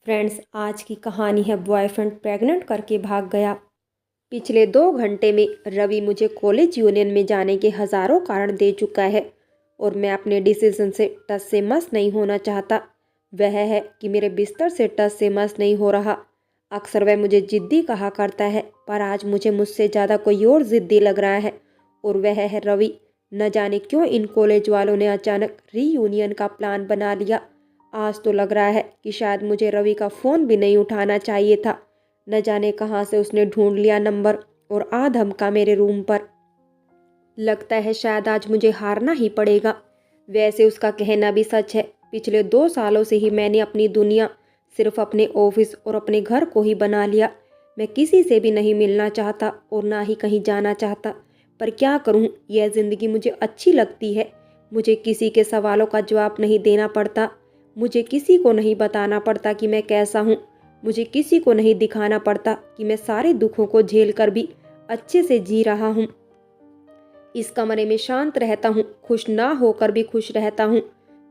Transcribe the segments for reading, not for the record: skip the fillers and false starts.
Friends, आज की कहानी है बॉयफ्रेंड प्रेग्नेंट करके भाग गया। पिछले 2 घंटे में रवि मुझे कॉलेज यूनियन में जाने के हज़ारों कारण दे चुका है और मैं अपने डिसीजन से टस से मस नहीं होना चाहता। वह है कि मेरे बिस्तर से टस से मस नहीं हो रहा। अक्सर वह मुझे जिद्दी कहा करता है, पर आज मुझे मुझसे ज़्यादा कोई और जिद्दी लग रहा है और वह है रवि। न जाने क्यों इन कॉलेज वालों ने अचानक रीयूनियन का प्लान बना लिया। आज तो लग रहा है कि शायद मुझे रवि का फ़ोन भी नहीं उठाना चाहिए था। न जाने कहाँ से उसने ढूंढ लिया नंबर और आ धमका मेरे रूम पर। लगता है शायद आज मुझे हारना ही पड़ेगा। वैसे उसका कहना भी सच है। पिछले 2 सालों से ही मैंने अपनी दुनिया सिर्फ अपने ऑफिस और अपने घर को ही बना लिया। मैं किसी से भी नहीं मिलना चाहता और ना ही कहीं जाना चाहता। पर क्या करूं, यह ज़िंदगी मुझे अच्छी लगती है। मुझे किसी के सवालों का जवाब नहीं देना पड़ता। मुझे किसी को नहीं बताना पड़ता कि मैं कैसा हूँ। मुझे किसी को नहीं दिखाना पड़ता कि मैं सारे दुखों को झेल कर भी अच्छे से जी रहा हूँ। इस कमरे में शांत रहता हूँ, खुश ना होकर भी खुश रहता हूँ।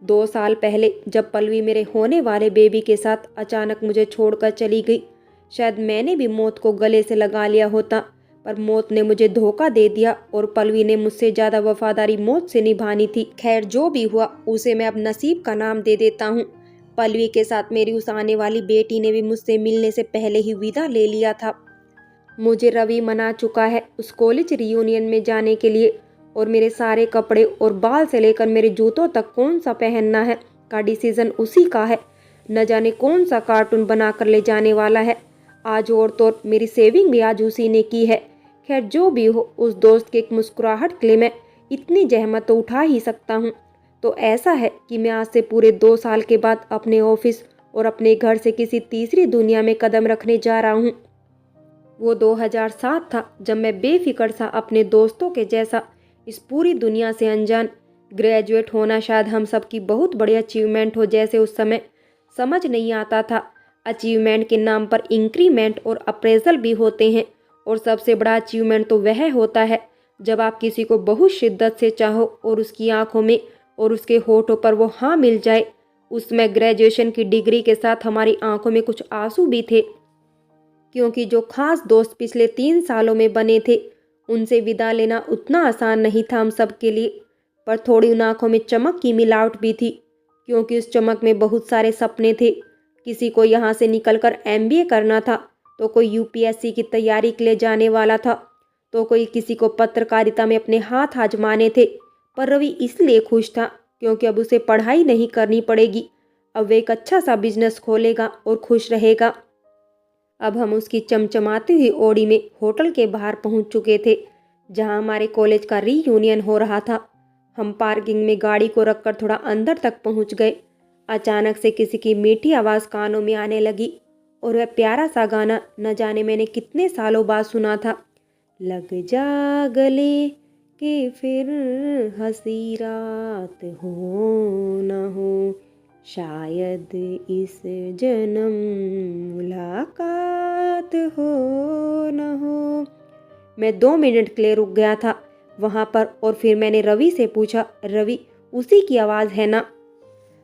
2 साल पहले जब पल्लवी मेरे होने वाले बेबी के साथ अचानक मुझे छोड़कर चली गई, शायद मैंने भी मौत को गले से लगा लिया होता। पर मौत ने मुझे धोखा दे दिया और पल्लवी ने मुझसे ज्यादा वफादारी मौत से निभानी थी। खैर, जो भी हुआ उसे मैं अब नसीब का नाम दे देता हूँ। पल्लवी के साथ मेरी उस आने वाली बेटी ने भी मुझसे मिलने से पहले ही विदा ले लिया था। मुझे रवि मना चुका है उस कॉलेज रियूनियन में जाने के लिए और मेरे सारे कपड़े और बाल से लेकर मेरे जूतों तक कौन सा पहनना है का डिसीजन उसी का है। न जाने कौन सा कार्टून बनाकर ले जाने वाला है आज, और तो और मेरी सेविंग भी आज उसी ने की है। खैर, जो भी हो, उस दोस्त की एक मुस्कुराहट के लिए मैं इतनी जहमत तो उठा ही सकता हूँ। तो ऐसा है कि मैं आज से पूरे 2 साल के बाद अपने ऑफिस और अपने घर से किसी तीसरी दुनिया में कदम रखने जा रहा हूँ। वो 2007 था जब मैं बेफिक्र सा अपने दोस्तों के जैसा इस पूरी दुनिया से अनजान। ग्रेजुएट होना शायद हम सबकी बहुत बड़ी अचीवमेंट हो, जैसे उस समय समझ नहीं आता था। अचीवमेंट के नाम पर इंक्रीमेंट और अप्रेजल भी होते हैं और सबसे बड़ा अचीवमेंट तो वह होता है जब आप किसी को बहुत शिद्दत से चाहो और उसकी आंखों में और उसके होठों पर वो हाँ मिल जाए। उसमें ग्रेजुएशन की डिग्री के साथ हमारी आंखों में कुछ आंसू भी थे, क्योंकि जो खास दोस्त पिछले 3 सालों में बने थे उनसे विदा लेना उतना आसान नहीं था हम सब के लिए। पर थोड़ी उन आंखों में चमक की मिलावट भी थी, क्योंकि उस चमक में बहुत सारे सपने थे। किसी को यहाँ से निकलकर एमबीए करना था, तो कोई यूपीएससी की तैयारी के लिए जाने वाला था, तो कोई किसी को पत्रकारिता में अपने हाथ आजमाने थे। पर रवि इसलिए खुश था क्योंकि अब उसे पढ़ाई नहीं करनी पड़ेगी। अब वे एक अच्छा सा बिजनेस खोलेगा और खुश रहेगा। अब हम उसकी चमचमाती हुई ओड़ी में होटल के बाहर पहुंच चुके थे, जहां हमारे कॉलेज का रीयूनियन हो रहा था। हम पार्किंग में गाड़ी को रखकर थोड़ा अंदर तक पहुंच गए। अचानक से किसी की मीठी आवाज़ कानों में आने लगी और वह प्यारा सा गाना न जाने मैंने कितने सालों बाद सुना था। लग जा गले कि फिर हंसी रात हो न हो, शायद इस जन्म मुलाकात हो न हो। मैं 2 मिनट के लिए रुक गया था वहां पर और फिर मैंने रवि से पूछा, रवि, उसी की आवाज़ है ना?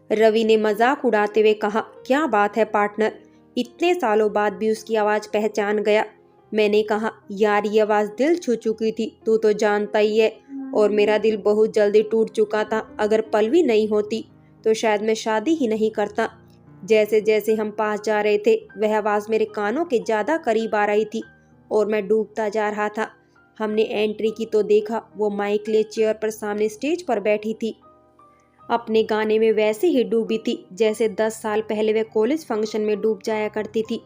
रवि ने मजाक उड़ाते हुए कहा, क्या बात है पार्टनर, इतने सालों बाद भी उसकी आवाज़ पहचान गया। मैंने कहा, यार ये आवाज़ दिल छू चुकी थी, तू तो जानता ही है। और मेरा दिल बहुत जल्दी टूट चुका था। अगर पल्लवी नहीं होती तो शायद मैं शादी ही नहीं करता। जैसे जैसे हम पास जा रहे थे वह आवाज़ मेरे कानों के ज़्यादा करीब आ रही थी और मैं डूबता जा रहा था। हमने एंट्री की तो देखा वो माइक ले चेयर पर सामने स्टेज पर बैठी थी, अपने गाने में वैसे ही डूबी थी जैसे 10 साल पहले वह कॉलेज फंक्शन में डूब जाया करती थी।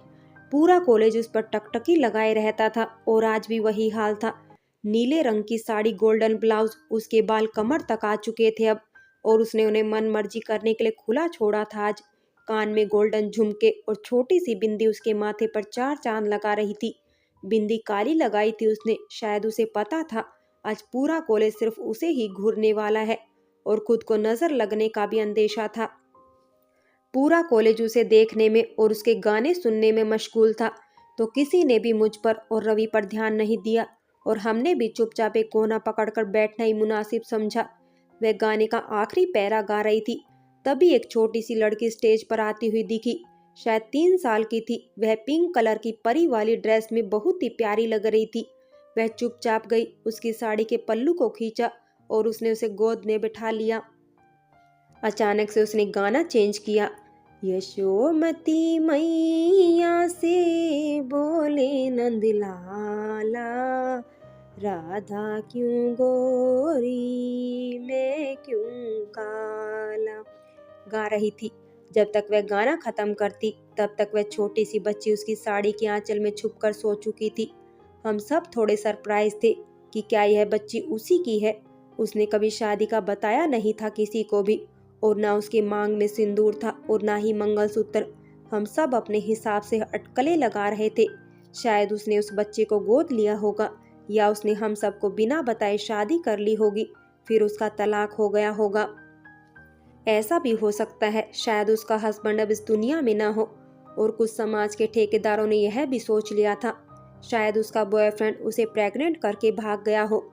पूरा कॉलेज उस पर टकटकी लगाए रहता था और आज भी वही हाल था। नीले रंग की साड़ी, गोल्डन ब्लाउज, उसके बाल कमर तक आ चुके थे अब, और उसने उन्हें मन मर्जी करने के लिए खुला छोड़ा था आज। कान में गोल्डन झुमके और छोटी सी बिंदी उसके माथे पर 4 चांद लगा रही थी। बिंदी काली लगाई थी उसने, शायद उसे पता था आज पूरा कॉलेज सिर्फ उसे ही घूरने वाला है और खुद को नजर लगने का भी अंदेशा था। पूरा कॉलेज उसे देखने में और उसके गाने सुनने में मशगूल था, तो किसी ने भी मुझ पर और रवि पर ध्यान नहीं दिया और हमने भी चुपचाप एक कोना पकड़कर बैठना ही मुनासिब समझा। वह गाने का आखिरी पैरा गा रही थी, तभी एक छोटी सी लड़की स्टेज पर आती हुई दिखी। शायद 3 साल की थी। वह पिंक कलर की परी वाली ड्रेस में बहुत ही प्यारी लग रही थी। वह चुपचाप गई, उसकी साड़ी के पल्लू को खींचा और उसने उसे गोद में बिठा लिया। अचानक से उसने गाना चेंज किया। यशोमती मैया से बोले नंदलाला, राधा क्यों गोरी मैं क्यों काला, गा रही थी। जब तक वह गाना खत्म करती तब तक वह छोटी सी बच्ची उसकी साड़ी के आंचल में छुपकर सो चुकी थी। हम सब थोड़े सरप्राइज थे कि क्या यह बच्ची उसी की है। उसने कभी शादी का बताया नहीं था किसी को भी, और ना उसके मांग में सिंदूर था और ना ही मंगलसूत्र। हम सब अपने हिसाब से अटकलें लगा रहे थे। शायद उसने उस बच्चे को गोद लिया होगा, या उसने हम सबको बिना बताए शादी कर ली होगी, फिर उसका तलाक हो गया होगा। ऐसा भी हो सकता है शायद उसका हस्बैंड अब इस दुनिया में ना हो, और कुछ समाज के ठेकेदारों ने यह भी सोच लिया था। शायद उसका बॉयफ्रेंड उसे प्रेग्नेंट करके भाग गया हो।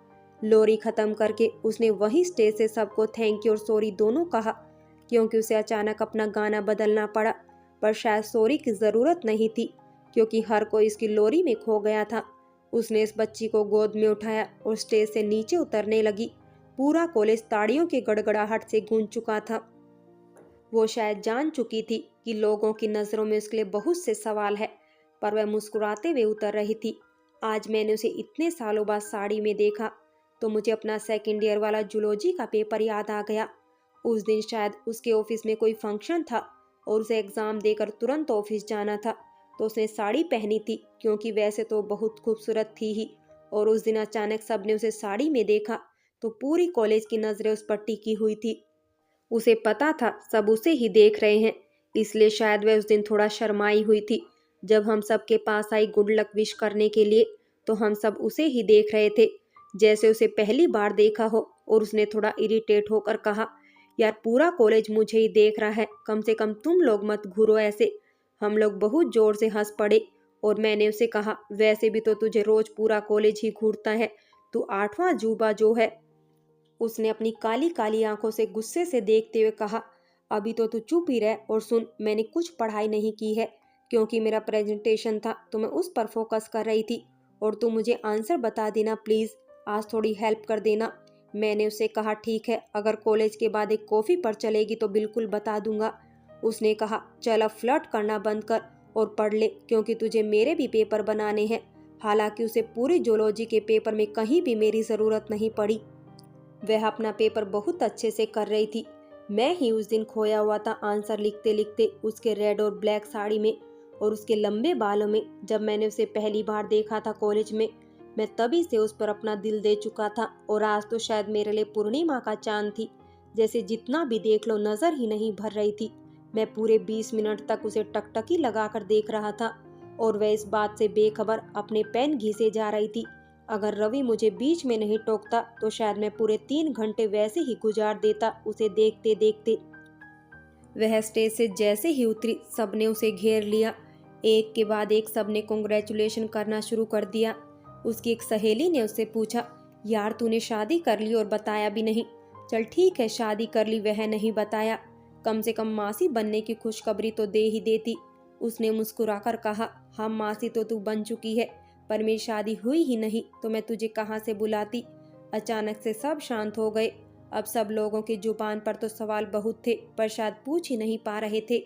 लोरी खत्म करके उसने वही स्टेज से सबको थैंक यू और सॉरी दोनों कहा, क्योंकि उसे अचानक अपना गाना बदलना पड़ा। पर शायद सॉरी की जरूरत नहीं थी, क्योंकि हर कोई इसकी लोरी में खो गया था। उसने इस बच्ची को गोद में उठाया और स्टेज से नीचे उतरने लगी। पूरा कॉलेज ताड़ियों की गड़गड़ाहट से गूंज चुका था। वो शायद जान चुकी थी कि लोगों की नजरों में उसके लिए बहुत से सवाल है, पर वह मुस्कुराते हुए उतर रही थी। आज मैंने उसे इतने सालों बाद साड़ी में देखा तो मुझे अपना सेकेंड ईयर वाला जूलॉजी का पेपर याद आ गया। उस दिन शायद उसके ऑफिस में कोई फंक्शन था और उसे एग्जाम देकर तुरंत ऑफिस जाना था, तो उसने साड़ी पहनी थी, क्योंकि वैसे तो बहुत खूबसूरत थी ही। और उस दिन अचानक सबने उसे साड़ी में देखा तो पूरी कॉलेज की नजरें उस पर टिकी हुई थी। उसे पता था सब उसे ही देख रहे हैं, इसलिए शायद वह उस दिन थोड़ा शर्माई हुई थी। जब हम सबके पास आई गुड लक विश करने के लिए तो हम सब उसे ही देख रहे थे, जैसे उसे पहली बार देखा हो। और उसने थोड़ा इरिटेट होकर कहा, यार पूरा कॉलेज मुझे ही देख रहा है, कम से कम तुम लोग मत घूरो ऐसे। हम लोग बहुत जोर से हंस पड़े और मैंने उसे कहा, वैसे भी तो तुझे रोज पूरा कॉलेज ही घूरता है, तू 8वां अजूबा जो है। उसने अपनी काली काली आंखों से गुस्से से देखते हुए कहा, अभी तो तू चुप ही रह और सुन, मैंने कुछ पढ़ाई नहीं की है, क्योंकि मेरा प्रेजेंटेशन था तो मैं उस पर फोकस कर रही थी। और तू मुझे आंसर बता देना प्लीज, आज थोड़ी हेल्प कर देना। मैंने उसे कहा, ठीक है, अगर कॉलेज के बाद एक कॉफी पर चलेगी तो बिल्कुल बता दूंगा। उसने कहा, चल अब फ्लर्ट करना बंद कर और पढ़ ले, क्योंकि तुझे मेरे भी पेपर बनाने हैं। हालांकि उसे पूरी जूलॉजी के पेपर में कहीं भी मेरी जरूरत नहीं पड़ी। वह अपना पेपर बहुत अच्छे से कर रही थी। मैं ही उस दिन खोया हुआ था आंसर लिखते लिखते उसके रेड और ब्लैक साड़ी में और उसके लंबे बालों में। जब मैंने उसे पहली बार देखा था कॉलेज में, मैं तभी से उस पर अपना दिल दे चुका था, और आज तो शायद मेरे लिए पूर्णिमा का चांद थी। जैसे जितना भी देख लो नजर ही नहीं भर रही थी। मैं पूरे 20 मिनट तक उसे टकटकी लगाकर देख रहा था, और वह इस बात से बेखबर अपने पेन घिसे जा रही थी। अगर रवि मुझे बीच में नहीं टोकता तो शायद मैं पूरे 3 घंटे वैसे ही गुजार देता उसे देखते देखते। वह स्टेज से जैसे ही उतरी सबने उसे घेर लिया। एक के बाद एक सबने कॉन्ग्रेचुलेशन करना शुरू कर दिया। उसकी एक सहेली ने उससे पूछा, यार तूने शादी कर ली और बताया भी नहीं। चल ठीक है, शादी कर ली वह नहीं बताया, कम से कम मासी बनने की खुशखबरी तो दे ही देती। उसने मुस्कुराकर कहा, हाँ मासी तो तू बन चुकी है, पर मेरी शादी हुई ही नहीं तो मैं तुझे कहाँ से बुलाती। अचानक से सब शांत हो गए। अब सब लोगों की जुबान पर तो सवाल बहुत थे, पर शायद पूछ ही नहीं पा रहे थे।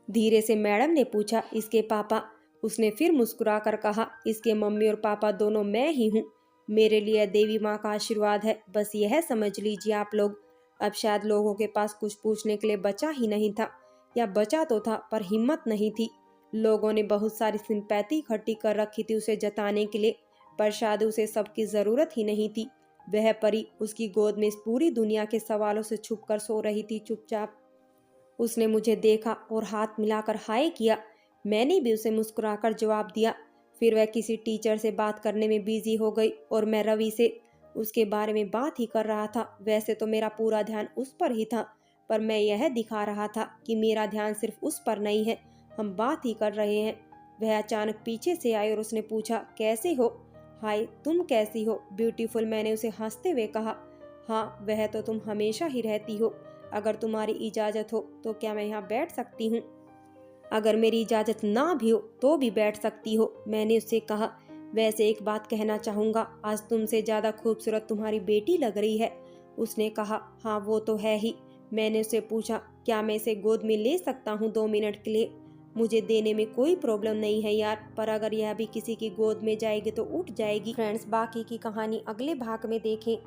धीरे से मैडम ने पूछा, इसके पापा? उसने फिर मुस्कुराकर कहा, इसके मम्मी और पापा दोनों मैं ही हूँ। मेरे लिए देवी माँ का आशीर्वाद है, बस यह समझ लीजिए आप लोग। अब शायद लोगों के पास कुछ पूछने के लिए बचा ही नहीं था, या बचा तो था पर हिम्मत नहीं थी। लोगों ने बहुत सारी सिंपैथी इकट्ठी कर रखी थी उसे जताने के लिए, पर शायद उसे सबकी जरूरत ही नहीं थी। वह परी उसकी गोद में इस पूरी दुनिया के सवालों से छुपकर सो रही थी चुपचाप। उसने मुझे देखा और हाथ मिलाकर हाय किया। मैंने भी उसे मुस्कुराकर जवाब दिया। फिर वह किसी टीचर से बात करने में बिजी हो गई और मैं रवि से उसके बारे में बात ही कर रहा था। वैसे तो मेरा पूरा ध्यान उस पर ही था, पर मैं यह दिखा रहा था कि मेरा ध्यान सिर्फ उस पर नहीं है, हम बात ही कर रहे हैं। वह अचानक पीछे से आई और उसने पूछा, कैसे हो? हाय, तुम कैसी हो ब्यूटीफुल? मैंने उसे हंसते हुए कहा, हाँ वह तो तुम हमेशा ही रहती हो। अगर तुम्हारी इजाजत हो तो क्या मैं यहाँ बैठ सकती हूँ? अगर मेरी इजाज़त ना भी हो तो भी बैठ सकती हो। मैंने उससे कहा, वैसे एक बात कहना चाहूँगा, आज तुमसे ज़्यादा खूबसूरत तुम्हारी बेटी लग रही है। उसने कहा, हाँ वो तो है ही। मैंने उससे पूछा, क्या मैं इसे गोद में ले सकता हूँ 2 मिनट के लिए? मुझे देने में कोई प्रॉब्लम नहीं है यार, पर अगर यह भी किसी की गोद में जाएगी तो उठ जाएगी। फ्रेंड्स, बाकी की कहानी अगले भाग में देखें।